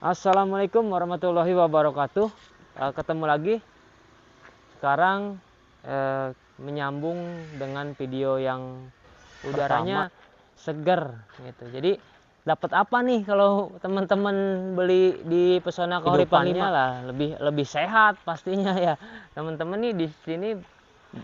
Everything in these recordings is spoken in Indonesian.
Assalamualaikum warahmatullahi wabarakatuh. Ketemu lagi. Sekarang menyambung dengan video yang udaranya seger gitu. Jadi dapat apa nih kalau teman-teman beli di Pesona Kahuripan 5 lah, lebih sehat pastinya ya. Teman-teman nih di sini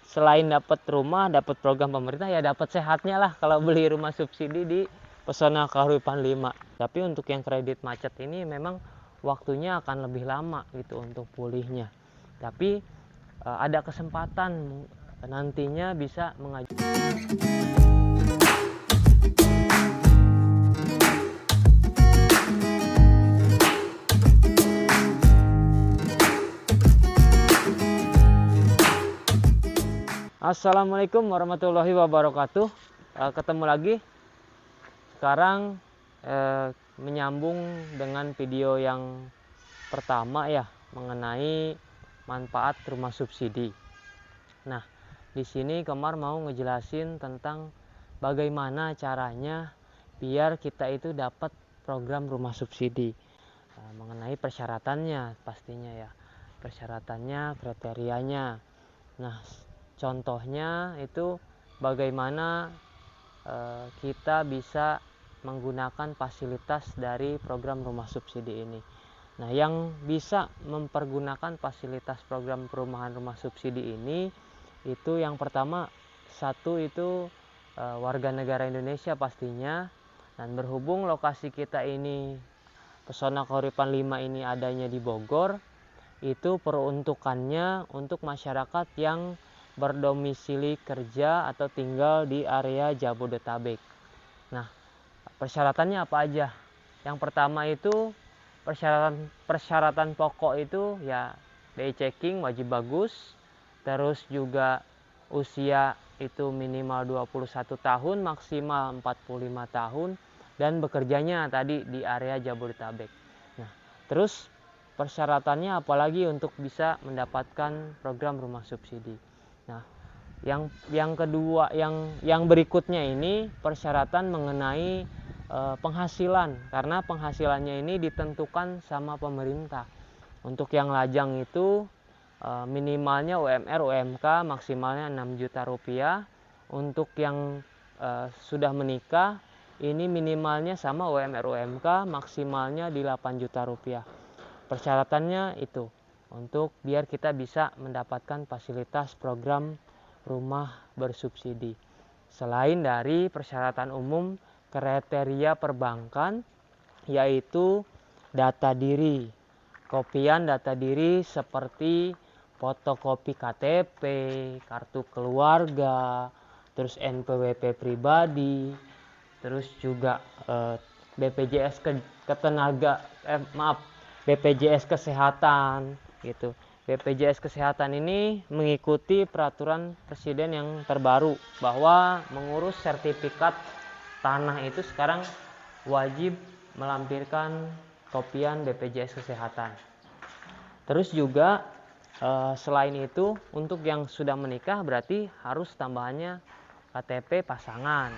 selain dapat rumah, dapat program pemerintah, ya dapat sehatnya lah kalau beli rumah subsidi di Pesona Kahuripan 5. Tapi untuk yang kredit macet ini memang waktunya akan lebih lama gitu untuk pulihnya. Tapi ada kesempatan nantinya bisa mengajukan. Assalamualaikum warahmatullahi wabarakatuh. Ketemu lagi. Sekarang menyambung dengan video yang pertama ya, mengenai manfaat rumah subsidi. Nah, di sini Kemar mau ngejelasin tentang bagaimana caranya biar kita itu dapat program rumah subsidi. Mengenai persyaratannya pastinya ya. Persyaratannya, kriterianya. Nah, contohnya itu bagaimana kita bisa menggunakan fasilitas dari program rumah subsidi ini. Nah, yang bisa mempergunakan fasilitas program perumahan rumah subsidi ini itu yang pertama, satu itu warga negara Indonesia pastinya. Dan berhubung lokasi kita ini Pesona Kahuripan 5 ini adanya di Bogor, itu peruntukannya untuk masyarakat yang berdomisili kerja atau tinggal di area Jabodetabek. Nah, persyaratannya apa aja? Yang pertama itu persyaratan pokok itu ya BI checking wajib bagus, terus juga usia itu minimal 21 tahun, maksimal 45 tahun, dan bekerjanya tadi di area Jabodetabek. Nah, terus persyaratannya apalagi untuk bisa mendapatkan program rumah subsidi. Nah, yang kedua, yang berikutnya ini persyaratan mengenai penghasilan, karena penghasilannya ini ditentukan sama pemerintah. Untuk yang lajang itu minimalnya UMR UMK maksimalnya 6 juta rupiah. Untuk yang sudah menikah ini minimalnya sama UMR UMK maksimalnya di 8 juta rupiah. Persyaratannya itu untuk biar kita bisa mendapatkan fasilitas program rumah bersubsidi. Selain dari persyaratan umum kriteria perbankan, yaitu data diri, kopian data diri seperti fotokopi KTP, kartu keluarga, terus NPWP pribadi, terus juga BPJS BPJS kesehatan gitu. BPJS Kesehatan ini mengikuti peraturan presiden yang terbaru bahwa mengurus sertifikat tanah itu sekarang wajib melampirkan kopian BPJS Kesehatan. Terus juga selain itu untuk yang sudah menikah berarti harus tambahannya KTP pasangan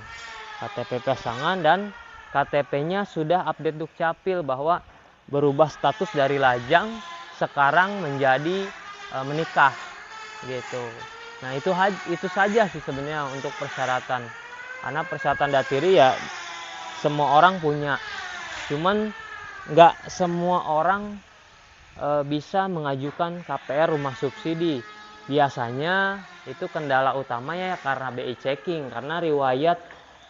dan KTP-nya sudah update Dukcapil bahwa berubah status dari lajang sekarang menjadi menikah gitu. Nah, itu saja sih sebenarnya untuk persyaratan. Karena persyaratan datiri ya semua orang punya. Cuman nggak semua orang bisa mengajukan KPR rumah subsidi. Biasanya itu kendala utamanya ya karena BI checking, karena riwayat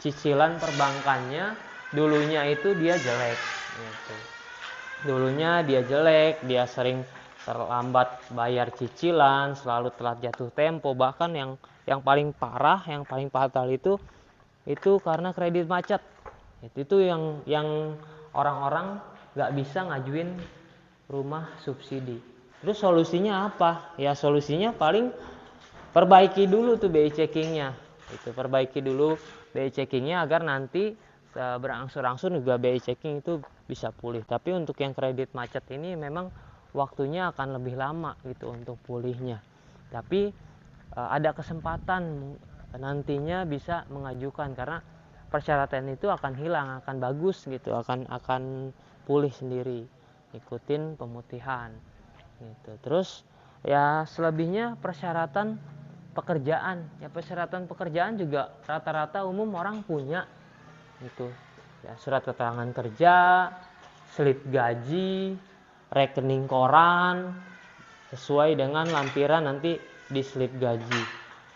cicilan perbankannya dulunya itu dia jelek gitu. Dia sering terlambat bayar cicilan, selalu telat jatuh tempo, bahkan yang paling parah, yang paling fatal itu karena kredit macet. Itu yang orang-orang nggak bisa ngajuin rumah subsidi. Terus solusinya apa? Ya solusinya paling perbaiki dulu tuh BI checkingnya. Perbaiki dulu BI checkingnya agar nanti berangsur-angsur juga BI checking itu bisa pulih. Tapi untuk yang kredit macet ini memang waktunya akan lebih lama gitu untuk pulihnya. Tapi ada kesempatan nantinya bisa mengajukan karena persyaratan itu akan hilang, akan bagus gitu, akan pulih sendiri. ikutin pemutihan gitu. Terus ya selebihnya persyaratan pekerjaan, ya persyaratan pekerjaan juga rata-rata umum orang punya gitu ya, surat keterangan kerja, slip gaji, rekening koran sesuai dengan lampiran nanti di slip gaji.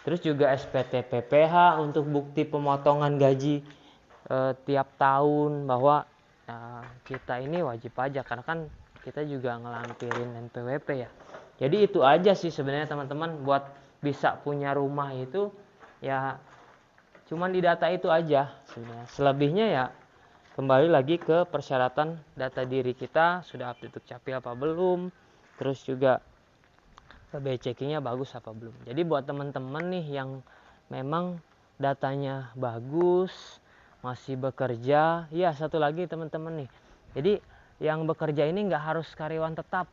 Terus juga SPT PPh untuk bukti pemotongan gaji tiap tahun, bahwa kita ini wajib pajak karena kan kita juga ngelampirin NPWP ya. Jadi itu aja sih sebenarnya teman-teman, buat bisa punya rumah itu ya cuman di data itu aja sebenarnya. Selebihnya ya kembali lagi ke persyaratan data diri kita, sudah update Dukcapil apa belum, terus juga PB checkingnya bagus apa belum. Jadi buat teman-teman nih yang memang datanya bagus, masih bekerja, ya satu lagi teman-teman nih. Jadi yang bekerja ini nggak harus karyawan tetap,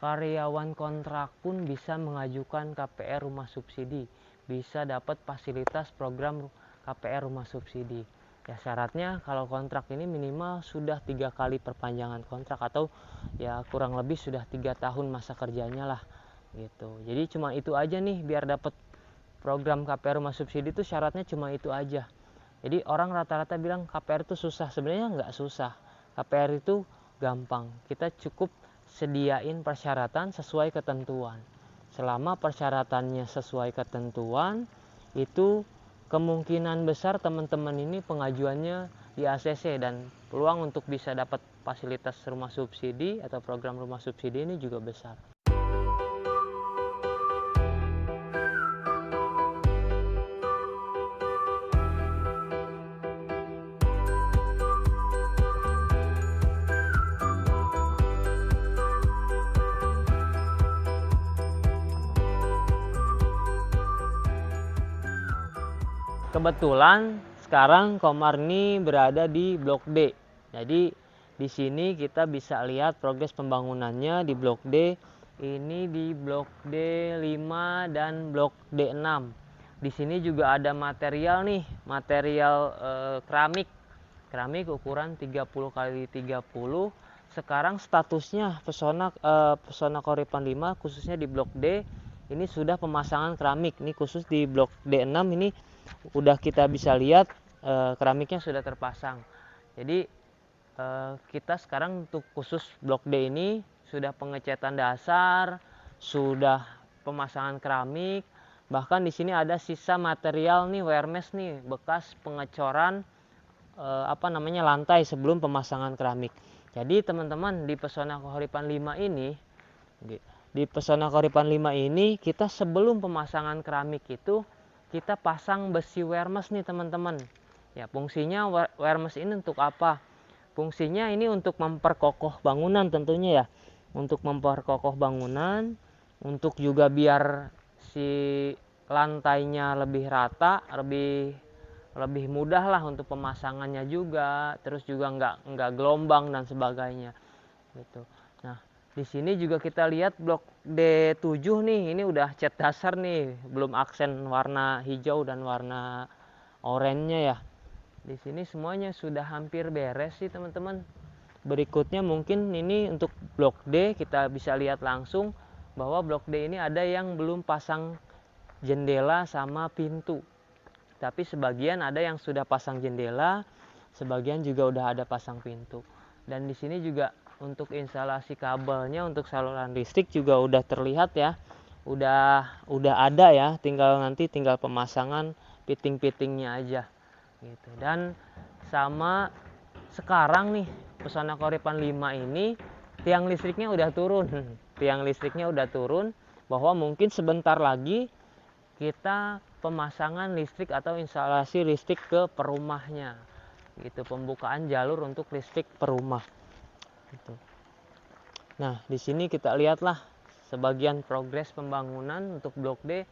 karyawan kontrak pun bisa mengajukan KPR rumah subsidi, bisa dapat fasilitas program KPR rumah subsidi. Ya syaratnya kalau kontrak ini minimal sudah 3 kali perpanjangan kontrak, atau ya kurang lebih sudah 3 tahun masa kerjanya lah gitu. Jadi cuma itu aja nih, biar dapat program KPR rumah subsidi itu syaratnya cuma itu aja. Jadi orang rata-rata bilang KPR itu susah, sebenarnya nggak susah. KPR itu gampang, kita cukup sediain persyaratan sesuai ketentuan. Selama persyaratannya sesuai ketentuan, itu kemungkinan besar teman-teman ini pengajuannya di ACC, dan peluang untuk bisa dapat fasilitas rumah subsidi atau program rumah subsidi ini juga besar. Kebetulan sekarang Komar ini berada di Blok D. Jadi di sini kita bisa lihat progres pembangunannya di Blok D. Ini di Blok D5 dan Blok D6. Di sini juga ada material nih, material keramik. Keramik ukuran 30 x 30. Sekarang statusnya Pesona Kahuripan 5 khususnya di Blok D ini sudah pemasangan keramik. Ini khusus di Blok D6 ini udah kita bisa lihat keramiknya sudah terpasang. Jadi kita sekarang untuk khusus Blok D ini sudah pengecatan dasar, sudah pemasangan keramik, bahkan di sini ada sisa material nih, wear mesh nih, bekas pengecoran lantai sebelum pemasangan keramik. Jadi teman-teman di Pesona Kahuripan 5 ini, kita sebelum pemasangan keramik itu kita pasang besi wear mesh nih teman-teman. Ya fungsinya wear mesh ini untuk apa? Fungsinya ini untuk memperkokoh bangunan tentunya ya. Untuk memperkokoh bangunan, untuk juga biar si lantainya lebih rata, lebih mudah lah untuk pemasangannya juga, terus juga nggak gelombang dan sebagainya gitu. Nah di sini juga kita lihat Blok D7 nih, ini udah cat dasar nih, belum aksen warna hijau dan warna oranye ya. Di sini semuanya sudah hampir beres sih teman-teman. Berikutnya mungkin ini untuk Blok D, kita bisa lihat langsung bahwa Blok D ini ada yang belum pasang jendela sama pintu. Tapi sebagian ada yang sudah pasang jendela, sebagian juga udah ada pasang pintu. Dan di sini juga untuk instalasi kabelnya untuk saluran listrik juga udah terlihat ya. Udah ada ya, tinggal pemasangan fitting-fittingnya aja gitu. Dan sama sekarang nih Pesona Kahuripan 5 ini tiang listriknya udah turun. Tiang listriknya udah turun, bahwa mungkin sebentar lagi kita pemasangan listrik atau instalasi listrik ke perumahnya gitu, pembukaan jalur untuk listrik perumah gitu. Nah di sini kita lihatlah sebagian progres pembangunan untuk Blok D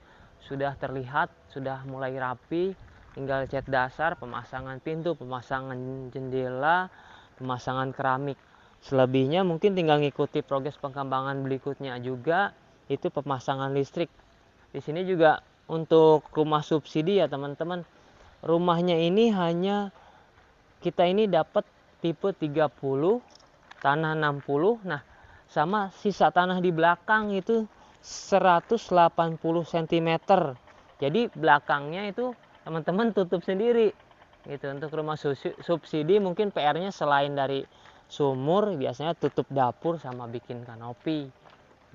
sudah terlihat, sudah mulai rapi, tinggal cat dasar, pemasangan pintu, pemasangan jendela, pemasangan keramik. Selebihnya mungkin tinggal ngikuti progres pengembangan berikutnya juga, itu pemasangan listrik. Di sini juga untuk rumah subsidi ya teman-teman, rumahnya ini hanya kita ini dapat tipe 30 tanah 60. Nah, sama sisa tanah di belakang itu 180 cm. Jadi belakangnya itu teman-teman tutup sendiri gitu. Untuk rumah subsidi mungkin PR-nya selain dari sumur, biasanya tutup dapur sama bikin kanopi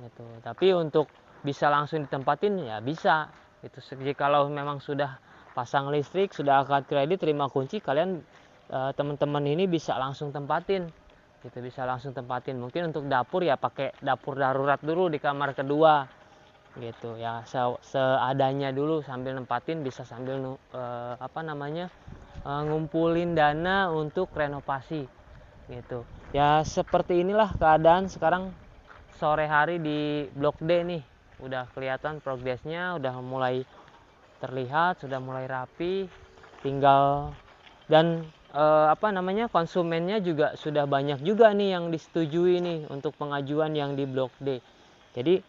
gitu. Tapi untuk bisa langsung ditempatin ya bisa itu. Kalau memang sudah pasang listrik, sudah akad kredit, terima kunci, kalian teman-teman ini bisa langsung tempatin gitu, bisa langsung tempatin. Mungkin untuk dapur ya pakai dapur darurat dulu di kamar kedua gitu ya, seadanya dulu sambil nempatin, bisa sambil ngumpulin dana untuk renovasi gitu ya. Seperti inilah keadaan sekarang sore hari di Blok D nih. Udah kelihatan progresnya, udah mulai terlihat, sudah mulai rapi, tinggal dan konsumennya juga sudah banyak juga nih yang disetujui nih untuk pengajuan yang di Blok D. Jadi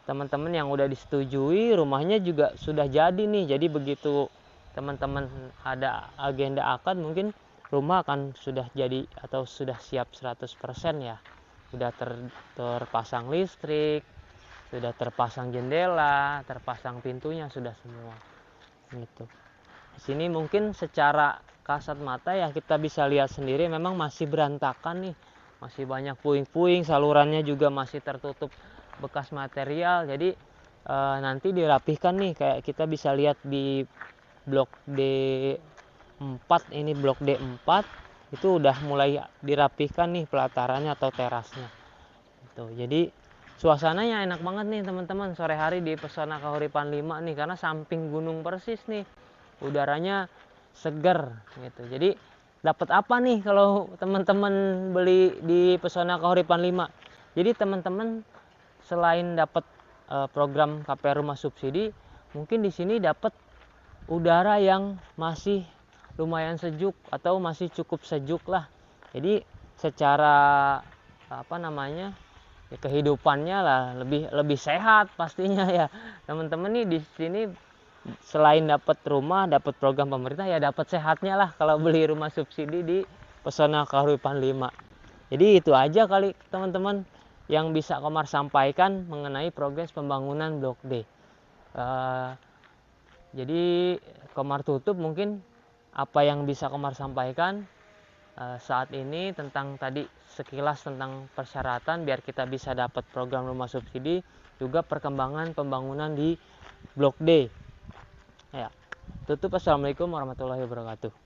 teman-teman yang udah disetujui rumahnya juga sudah jadi nih. Jadi begitu teman-teman ada agenda akad, mungkin rumah akan sudah jadi atau sudah siap 100% ya. Sudah terpasang listrik, sudah terpasang jendela, terpasang pintunya, sudah semua gitu. Di sini mungkin secara kasat mata ya kita bisa lihat sendiri, memang masih berantakan nih, masih banyak puing-puing, salurannya juga masih tertutup bekas material. Jadi nanti dirapihkan nih, kayak kita bisa lihat di Blok D4 ini, Blok D4 itu udah mulai dirapihkan nih pelatarannya atau terasnya gitu. Jadi suasananya enak banget nih teman-teman sore hari di Pesona Kahuripan 5 nih, karena samping gunung persis nih, udaranya seger gitu. Jadi dapat apa nih kalau teman-teman beli di Pesona Kahuripan 5? Jadi teman-teman selain dapat program KPR rumah subsidi, mungkin di sini dapat udara yang masih lumayan sejuk atau masih cukup sejuk lah. Jadi secara kehidupannya lah lebih sehat pastinya ya. Teman-teman nih di sini selain dapat rumah, dapat program pemerintah, ya dapat sehatnya lah kalau beli rumah subsidi di Pesona Kahuripan 5. Jadi itu aja kali teman-teman yang bisa Komar sampaikan mengenai progres pembangunan Blok D. Jadi Komar tutup mungkin apa yang bisa Komar sampaikan saat ini tentang tadi sekilas tentang persyaratan biar kita bisa dapat program rumah subsidi, juga perkembangan pembangunan di Blok D. Ya, tutup. Assalamualaikum warahmatullahi wabarakatuh.